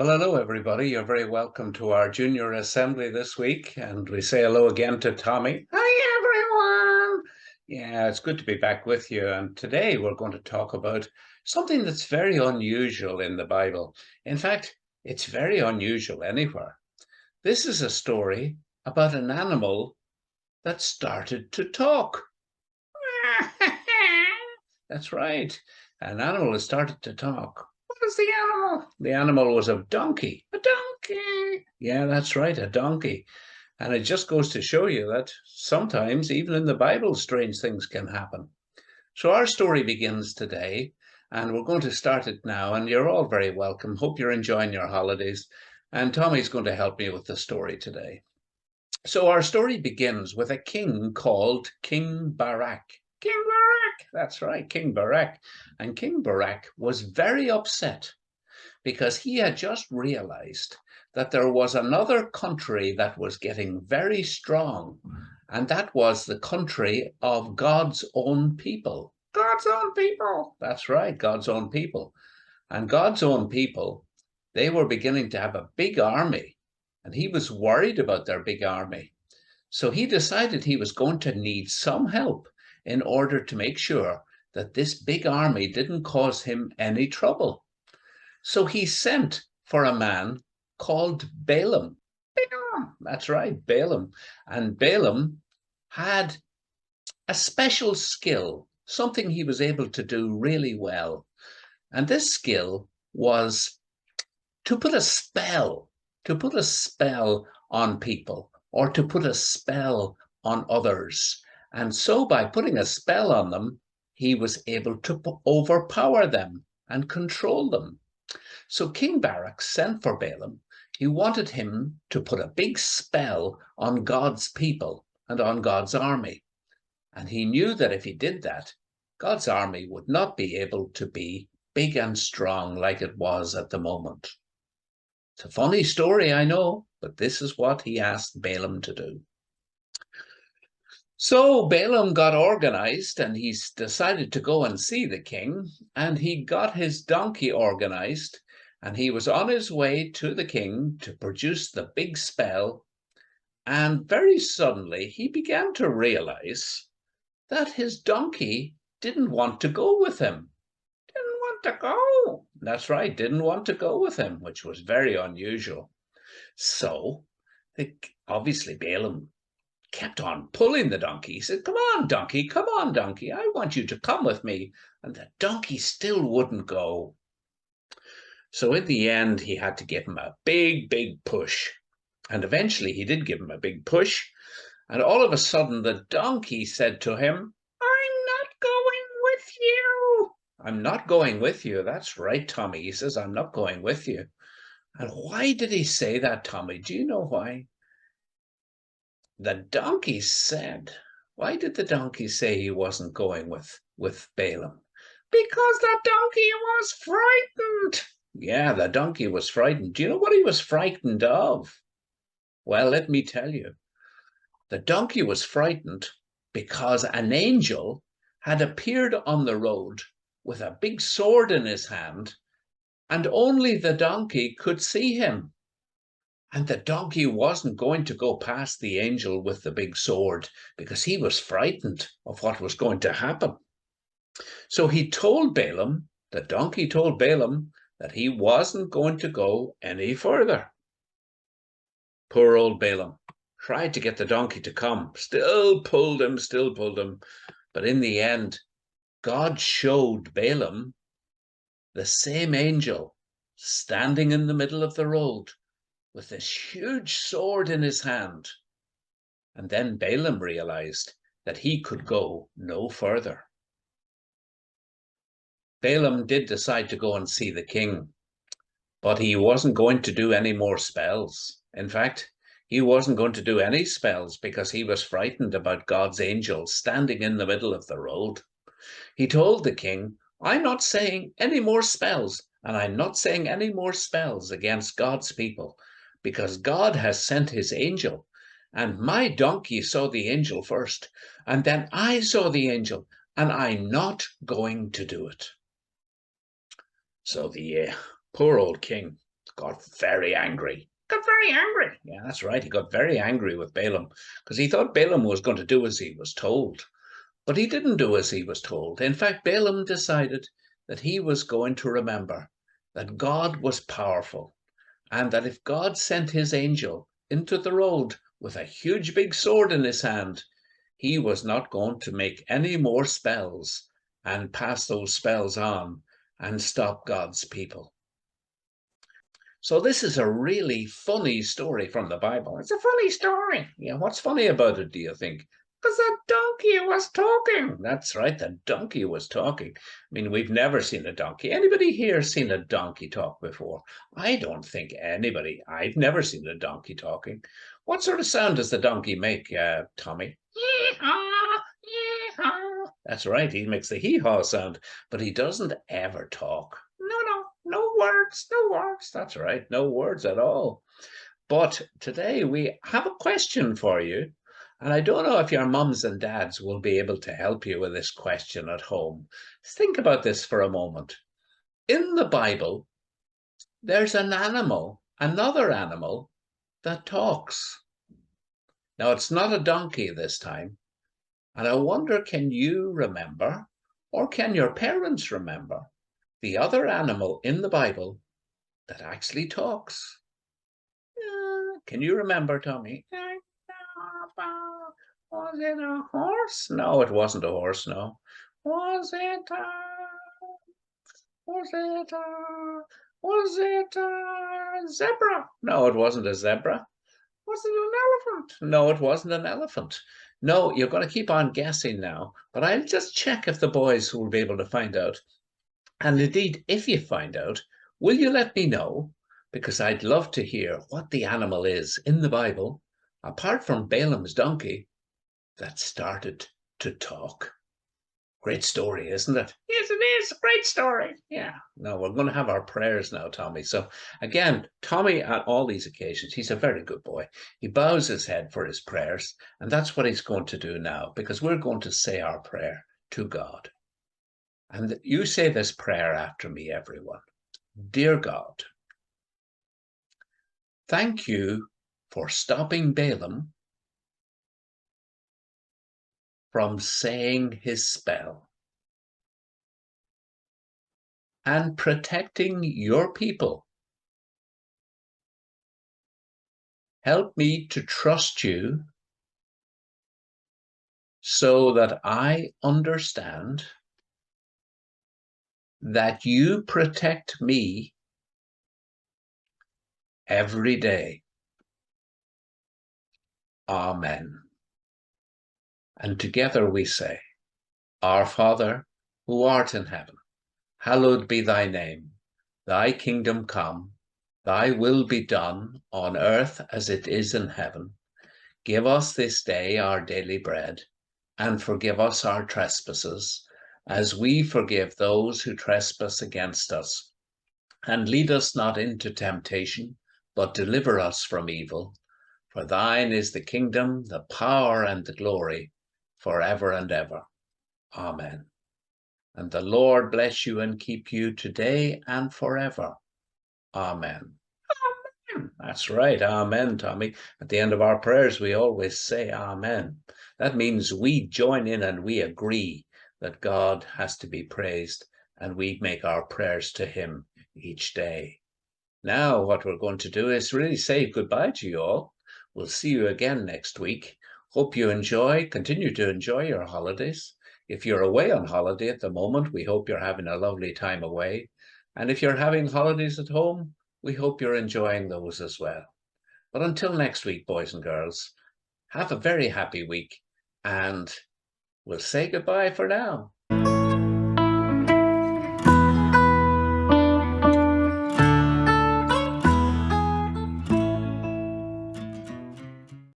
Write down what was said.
Well, hello, everybody. You're very welcome to our junior assembly this week. And we say hello again to Tommy. Hi, everyone. Yeah, it's good to be back with you. And today we're going to talk about something that's very unusual in the Bible. In fact, it's very unusual anywhere. This is a story about an animal that started to talk. That's right. An animal has started to talk. What is the animal? The animal was a donkey. A donkey. Yeah, that's right, a donkey. And it just goes to show you that sometimes, even in the Bible, strange things can happen. So our story begins today, and we're going to start it now, and you're all very welcome. Hope you're enjoying your holidays. And Tommy's going to help me with the story today. So our story begins with a king called King Barak. King Barak, that's right, King Barak. And King Barak was very upset because he had just realized that there was another country that was getting very strong, and that was the country of God's own people. God's own people. That's right, God's own people. And God's own people, they were beginning to have a big army, and he was worried about their big army. So he decided he was going to need some help in order to make sure that this big army didn't cause him any trouble. So he sent for a man called Balaam. Balaam, that's right, Balaam. And Balaam had a special skill, something he was able to do really well. And this skill was to put a spell on people, or to put a spell on others. And so by putting a spell on them, he was able to overpower them and control them. So King Barak sent for Balaam. He wanted him to put a big spell on God's people and on God's army. And he knew that if he did that, God's army would not be able to be big and strong like it was at the moment. It's a funny story, I know, but this is what he asked Balaam to do. So Balaam got organized, and he's decided to go and see the king, and he got his donkey organized, and he was on his way to the king to produce the big spell. And very suddenly he began to realize that his donkey didn't want to go with him. Didn't want to go. That's right, didn't want to go with him, which was very unusual. So obviously Balaam kept on pulling the donkey. He said, come on, donkey, I want you to come with me. And the donkey still wouldn't go. So in the end, he had to give him a big push. And eventually he did give him a big push. And all of a sudden, the donkey said to him, I'm not going with you. I'm not going with you. That's right, Tommy. He says, I'm not going with you. And why did he say that, Tommy? Do you know why? The donkey said, why did the donkey say he wasn't going with Balaam? Because the donkey was frightened. Yeah, the donkey was frightened. Do you know what he was frightened of? Well, let me tell you. The donkey was frightened because an angel had appeared on the road with a big sword in his hand, and only the donkey could see him. And the donkey wasn't going to go past the angel with the big sword because he was frightened of what was going to happen. So he told Balaam, the donkey told Balaam, that he wasn't going to go any further. Poor old Balaam tried to get the donkey to come, still pulled him. But in the end, God showed Balaam the same angel standing in the middle of the road with this huge sword in his hand. And then Balaam realized that he could go no further. Balaam did decide to go and see the king, but he wasn't going to do any more spells. In fact, he wasn't going to do any spells because he was frightened about God's angel standing in the middle of the road. He told the king, I'm not saying any more spells, and I'm not saying any more spells against God's people, because God has sent his angel, and my donkey saw the angel first, and then I saw the angel, and I'm not going to do it. So the poor old king, got very angry. Got very angry. Yeah, that's right. He got very angry with Balaam because he thought Balaam was going to do as he was told. But he didn't do as he was told. In fact, Balaam decided that he was going to remember that God was powerful and that if God sent his angel into the road with a huge big sword in his hand, he was not going to make any more spells and pass those spells on and stop God's people. So this is a really funny story from the Bible. It's a funny story. Yeah, what's funny about it, do you think? Because the donkey was talking. That's right, the donkey was talking. I mean, we've never seen a donkey. Anybody here seen a donkey talk before? I don't think anybody. I've never seen a donkey talking. What sort of sound does the donkey make, Tommy? Yee-haw, yee-haw. That's right, he makes the hee-haw sound, but he doesn't ever talk. No words, no words. That's right, no words at all. But today we have a question for you. And I don't know if your mums and dads will be able to help you with this question at home. Think about this for a moment. In the Bible, there's an animal, another animal, that talks. Now, it's not a donkey this time. And I wonder, can you remember, or can your parents remember, the other animal in the Bible that actually talks? Can you remember, Tommy? Was it a horse? No, it wasn't a horse, no. Was it a zebra? No, it wasn't a zebra. Was it an elephant? No, it wasn't an elephant. No, you're going to keep on guessing now, but I'll just check if the boys will be able to find out. And indeed, if you find out, will you let me know? Because I'd love to hear what the animal is in the Bible, apart from Balaam's donkey, that started to talk. Great story, isn't it? Yes, it is. Great story. Yeah. No, we're going to have our prayers now, Tommy. So again, Tommy, at all these occasions, he's a very good boy. He bows his head for his prayers, and that's what he's going to do now, because we're going to say our prayer to God. And you say this prayer after me, everyone. Dear God, thank you for stopping Balaam from saying his spell and protecting your people. Help me to trust you so that I understand that you protect me every day. Amen. And together we say, Our Father, who art in heaven, hallowed be thy name. Thy kingdom come, thy will be done on earth as it is in heaven. Give us this day our daily bread, and forgive us our trespasses, as we forgive those who trespass against us. And lead us not into temptation, but deliver us from evil. For thine is the kingdom, the power, and the glory, forever and ever. Amen. And the Lord bless you and keep you today and forever. Amen. Amen. That's right. Amen, Tommy. At the end of our prayers, we always say amen. That means we join in and we agree that God has to be praised, and we make our prayers to him each day. Now, what we're going to do is really say goodbye to you all. We'll see you again next week. Hope you continue to enjoy your holidays. If you're away on holiday at the moment, we hope you're having a lovely time away. And if you're having holidays at home, we hope you're enjoying those as well. But until next week, boys and girls, have a very happy week, and we'll say goodbye for now.